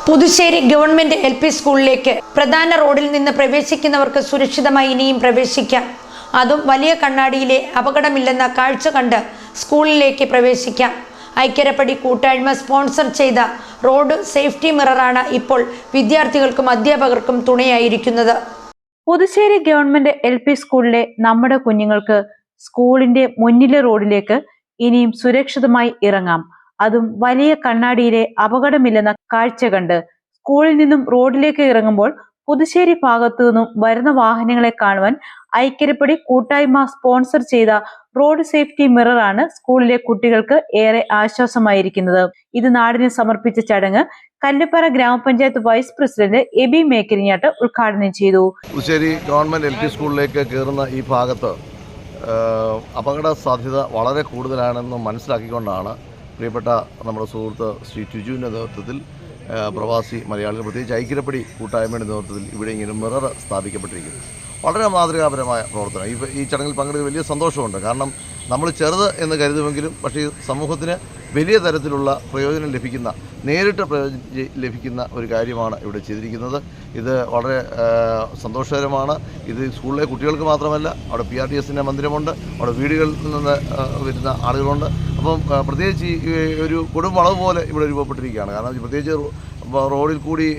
Puthussery government LP സ്കൂളിലേക്ക് പ്രധാന റോഡിൽ നിന്ന് പ്രവേശിക്കുന്നവർക്ക് സുരക്ഷിതമായി ഇനിയും പ്രവേശിക്കാം. അതും വലിയ കണ്ണാടിയിലെ അപകടമില്ലെന്ന കാഴ്ച കണ്ട് സ്കൂളിലേക്ക് പ്രവേശിക്കാം. ഐക്യരപ്പടി കൂട്ടായ്മ സ്പോൺസർ ചെയ്ത റോഡ് സേഫ്റ്റി മിററാണ് ഇപ്പോൾ വിദ്യാർത്ഥികൾക്കും അധ്യാപകർക്കും തുണയായിരിക്കുന്നത്. പുതുശ്ശേരി ഗവൺമെന്റ് LP സ്കൂളിലെ നമ്മുടെ കുഞ്ഞുങ്ങൾക്ക് സ്കൂളിന്റെ മുന്നിലെ റോഡിലേക്ക് ഇനിയും സുരക്ഷിതമായി ഇറങ്ങാം. അതും വലിയ കണ്ണാടിയിലെ അപകടമില്ലെന്ന കാഴ്ച കണ്ട്. സ്കൂളിൽ നിന്നും റോഡിലേക്ക് ഇറങ്ങുമ്പോൾ പുതുശ്ശേരി ഭാഗത്തു നിന്നും വരുന്ന വാഹനങ്ങളെ കാണുവാൻ ഐക്യരപ്പടി കൂട്ടായ്മ സ്പോൺസർ ചെയ്ത റോഡ് സേഫ്റ്റി മിററാണ് സ്കൂളിലെ കുട്ടികൾക്ക് ഏറെ ആശ്വാസമായിരിക്കുന്നത്. ഇത് നാടിന് സമർപ്പിച്ച ചടങ്ങ് കല്ലുപ്പാറ ഗ്രാമപഞ്ചായത്ത് വൈസ് പ്രസിഡന്റ് എബി മേക്കരിഞ്ഞാട്ട് ഉദ്ഘാടനം ചെയ്തു. പുതുശ്ശേരി ഗവൺമെന്റ് LP സ്കൂളിലേക്ക് കയറുന്ന ഈ ഭാഗത്ത് അപകട സാധ്യത വളരെ കൂടുതലാണെന്ന് മനസ്സിലാക്കിക്കൊണ്ടാണ് പ്രിയപ്പെട്ട നമ്മുടെ സുഹൃത്ത് ശ്രീ ടിജുവിൻ്റെ നേതൃത്വത്തിൽ പ്രവാസി മലയാളികൾ പ്രത്യേകിച്ച് ഐക്യരപ്പടി കൂട്ടായ്മയുടെ നേതൃത്വത്തിൽ ഇവിടെ ഇങ്ങനെ മിറർ സ്ഥാപിക്കപ്പെട്ടിരിക്കുന്നു. വളരെ മാതൃകാപരമായ പ്രവർത്തനം. ഈ ചടങ്ങിൽ പങ്കെടുത്ത് വലിയ സന്തോഷമുണ്ട്. കാരണം നമ്മൾ ചെറുത് എന്ന് കരുതുമെങ്കിലും പക്ഷേ സമൂഹത്തിന് വലിയ തരത്തിലുള്ള പ്രയോജനം ലഭിക്കുന്ന, നേരിട്ട് പ്രയോജനം ലഭിക്കുന്ന ഒരു കാര്യമാണ് ഇവിടെ ചെയ്തിരിക്കുന്നത്. ഇത് വളരെ സന്തോഷകരമാണ്. ഇത് സ്കൂളിലെ കുട്ടികൾക്ക് മാത്രമല്ല, അവിടെ PRDSൻ്റെ മന്ദിരമുണ്ട്, അവിടെ വീടുകളിൽ നിന്ന് വരുന്ന ആളുകളുണ്ട്. അപ്പം പ്രത്യേകിച്ച് ഒരു കൊടും വളവ് പോലെ ഇവിടെ രൂപപ്പെട്ടിരിക്കുകയാണ്. കാരണം പ്രത്യേകിച്ച് റോഡിൽ കൂടി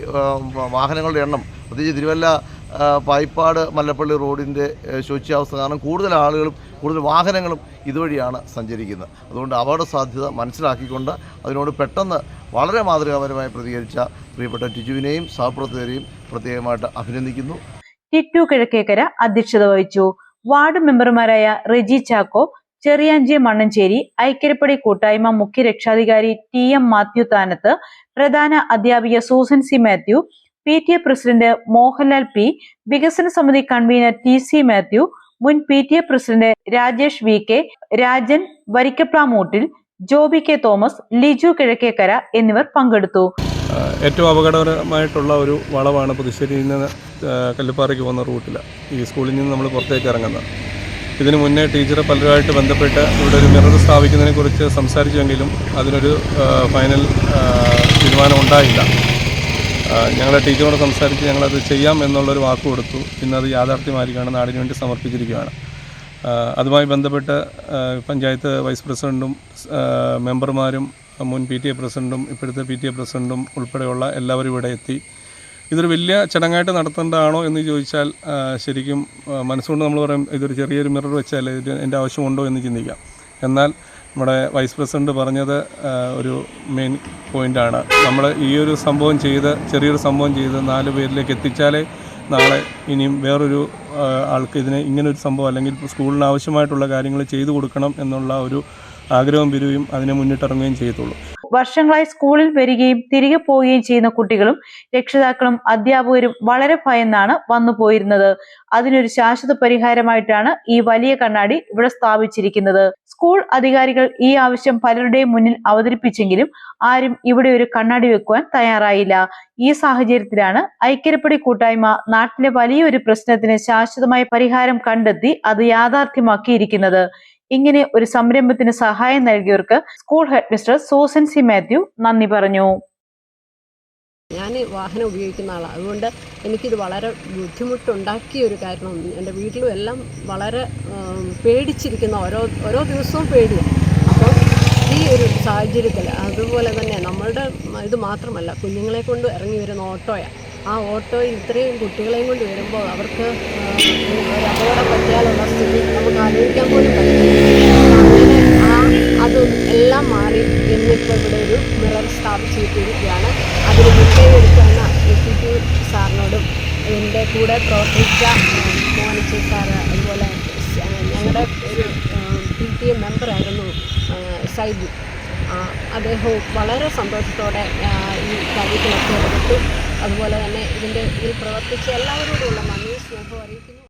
വാഹനങ്ങളുടെ എണ്ണം, പ്രത്യേകിച്ച് തിരുവല്ല പായിപ്പാട് മല്ലപ്പള്ളി റോഡിൻ്റെ ശോച്യാവസ്ഥ കാരണം കൂടുതൽ ആളുകളും കൂടുതൽ വാഹനങ്ങളും ഇതുവഴിയാണ് സഞ്ചരിക്കുന്നത്. അതുകൊണ്ട് അപകട സാധ്യത മനസ്സിലാക്കിക്കൊണ്ട് അതിനോട് പെട്ടെന്ന് വളരെ മാതൃകാപരമായി പ്രതികരിച്ച പ്രിയപ്പെട്ട ടിജുവിനെയും സഹപ്രവർത്തകരെയും പ്രത്യേകമായിട്ട് അഭിനന്ദിക്കുന്നു. ടിറ്റു കിഴക്കേക്കര അധ്യക്ഷത വഹിച്ചു. വാർഡ് മെമ്പർമാരായ റെജി ചാക്കോ, ചെറിയാഞ്ചി മണ്ണഞ്ചേരി, ഐക്യരപ്പടി കൂട്ടായ്മ മുഖ്യ രക്ഷാധികാരി TM മാത്യു താനത്ത്, പ്രധാന അധ്യാപിക Susan C Mathew, PTA president Mohanlal P, വികസന സമിതി കൺവീനർ TC മാത്യു, മുൻ PTA president Rajesh VK, Rajan വരിക്കപ്ലാമൂട്ടിൽ, ജോബി K തോമസ്, ലിജു കിഴക്കേക്കര എന്നിവർ പങ്കെടുത്തു. ഏറ്റവും അപകടകരമായിട്ടുള്ള ഒരു വളവാണ് പുതുശ്ശേരിയിൽ നിന്ന് കല്ലുപ്പാറയ്ക്ക് പോകുന്ന റൂട്ടിൽ ഈ സ്കൂളിൽ നിന്ന് നമ്മൾ പുറത്തേക്ക് ഇറങ്ങുന്നത്. ഇതിനു മുന്നേ ടീച്ചർ പലരുമായിട്ട് ബന്ധപ്പെട്ട് ഇവിടെ ഒരു മിറർ സ്ഥാപിക്കുന്നതിനെക്കുറിച്ച് സംസാരിച്ചെങ്കിലും അതിനൊരു ഫൈനൽ തീരുമാനം ഉണ്ടായില്ല. ഞങ്ങളുടെ ടീച്ചറോട് സംസാരിച്ച് ഞങ്ങളത് ചെയ്യാം എന്നുള്ളൊരു വാക്ക് കൊടുത്തു. ഇന്നത് യാഥാർത്ഥ്യമായിരിക്കുകയാണ്, നാടിന് വേണ്ടി സമർപ്പിച്ചിരിക്കുകയാണ്. അതുമായി ബന്ധപ്പെട്ട് പഞ്ചായത്ത് വൈസ് പ്രസിഡൻറ്റും മെമ്പർമാരും മുൻ PTA പ്രസിഡൻറ്റും ഇപ്പോഴത്തെ PTA പ്രസിഡൻറ്റും ഉൾപ്പെടെയുള്ള എല്ലാവരും ഇവിടെ എത്തി. ഇതൊരു വലിയ ചടങ്ങായിട്ട് നടത്തേണ്ടതാണോ എന്ന് ചോദിച്ചാൽ ശരിക്കും മനസ്സുകൊണ്ട് നമ്മൾ പറയും ഇതൊരു ചെറിയൊരു മിറർ വെച്ചാൽ ഇതിൻ്റെ ആവശ്യമുണ്ടോ എന്ന് ചിന്തിക്കാം. എന്നാൽ നമ്മുടെ വൈസ് പ്രസിഡൻറ്റ് പറഞ്ഞത് ഒരു മെയിൻ പോയിൻ്റാണ്. നമ്മൾ ഈ ഒരു സംഭവം ചെയ്ത്, ചെറിയൊരു സംഭവം ചെയ്ത് 4 പേരിലേക്ക് എത്തിച്ചാലേ നാളെ ഇനിയും വേറൊരു ആൾക്ക് ഇങ്ങനൊരു സംഭവം അല്ലെങ്കിൽ സ്കൂളിന് ആവശ്യമായിട്ടുള്ള കാര്യങ്ങൾ ചെയ്തു കൊടുക്കണം എന്നുള്ള ഒരു ആഗ്രഹം വരികയും അതിനെ മുന്നിട്ടിറങ്ങുകയും ചെയ്യത്തുള്ളൂ. വർഷങ്ങളായി സ്കൂളിൽ വരികയും തിരികെ പോവുകയും ചെയ്യുന്ന കുട്ടികളും രക്ഷിതാക്കളും അധ്യാപകരും വളരെ ഭയന്നാണ് വന്നു പോയിരുന്നത്. അതിനൊരു ശാശ്വത പരിഹാരമായിട്ടാണ് ഈ വലിയ കണ്ണാടി ഇവിടെ സ്ഥാപിച്ചിരിക്കുന്നത്. സ്കൂൾ അധികാരികൾ ഈ ആവശ്യം പലരുടെയും മുന്നിൽ അവതരിപ്പിച്ചെങ്കിലും ആരും ഇവിടെ ഒരു കണ്ണാടി വെക്കുവാൻ തയ്യാറായില്ല. ഈ സാഹചര്യത്തിലാണ് ഐക്യരപ്പടി കൂട്ടായ്മ നാട്ടിലെ വലിയൊരു പ്രശ്നത്തിന് ശാശ്വതമായ പരിഹാരം കണ്ടെത്തി അത് യാഥാർത്ഥ്യമാക്കിയിരിക്കുന്നത്. ഇങ്ങനെ ഒരു സംരംഭത്തിന് സഹായം നൽകിയവർക്ക് school head mister Susan C Mathew നന്ദി പറഞ്ഞു. ഞാൻ വാഹനം ഉപയോഗിക്കുന്ന ആളാണ്, അതുകൊണ്ട് എനിക്കിത് വളരെ ബുദ്ധിമുട്ടുണ്ടാക്കിയ ഒരു കാരണം എൻ്റെ വീട്ടിലും എല്ലാം വളരെ പേടിച്ചിരിക്കുന്ന ഓരോ ദിവസവും പേടിയാണ്. അപ്പോൾ ഈ ഒരു സാഹചര്യത്തിൽ അതുപോലെ തന്നെ നമ്മളുടെ ഇത് മാത്രമല്ല, കുഞ്ഞുങ്ങളെ കൊണ്ട് ഇറങ്ങി വരുന്ന ഓട്ടോയാണ്. ആ ഓട്ടോയിൽ ഇത്രയും കുട്ടികളെയും കൊണ്ട് വരുമ്പോൾ അവർക്ക് ഒരു അപകടം പറ്റിയാലുള്ള സ്ഥിതി നമുക്ക് ആലോചിക്കാൻ പോലും പറ്റില്ല. അങ്ങനെ അതും എല്ലാം മാറി ഇന്നിപ്പോൾ ഇവിടെ ഒരു മിറർ സ്ഥാപിച്ചിരിക്കുകയാണ്. അതിന് മുൻകൈ എടുക്കുന്ന PTA സാറിനോടും എൻ്റെ കൂടെ പ്രവർത്തിച്ച മോനിച്ച സാറ്, അതുപോലെ ഞങ്ങളുടെ ഒരു PTA മെമ്പറായിരുന്നു സൈബു, അദ്ദേഹവും വളരെ സന്തോഷത്തോടെ ഈ കാര്യത്തിലൊക്കെ ഇടപെട്ടു. അതുപോലെ തന്നെ ഇതിൽ പ്രവർത്തിച്ച എല്ലാവരോടുമുള്ള നന്ദി സ്നേഹവും അറിയിക്കുന്നു.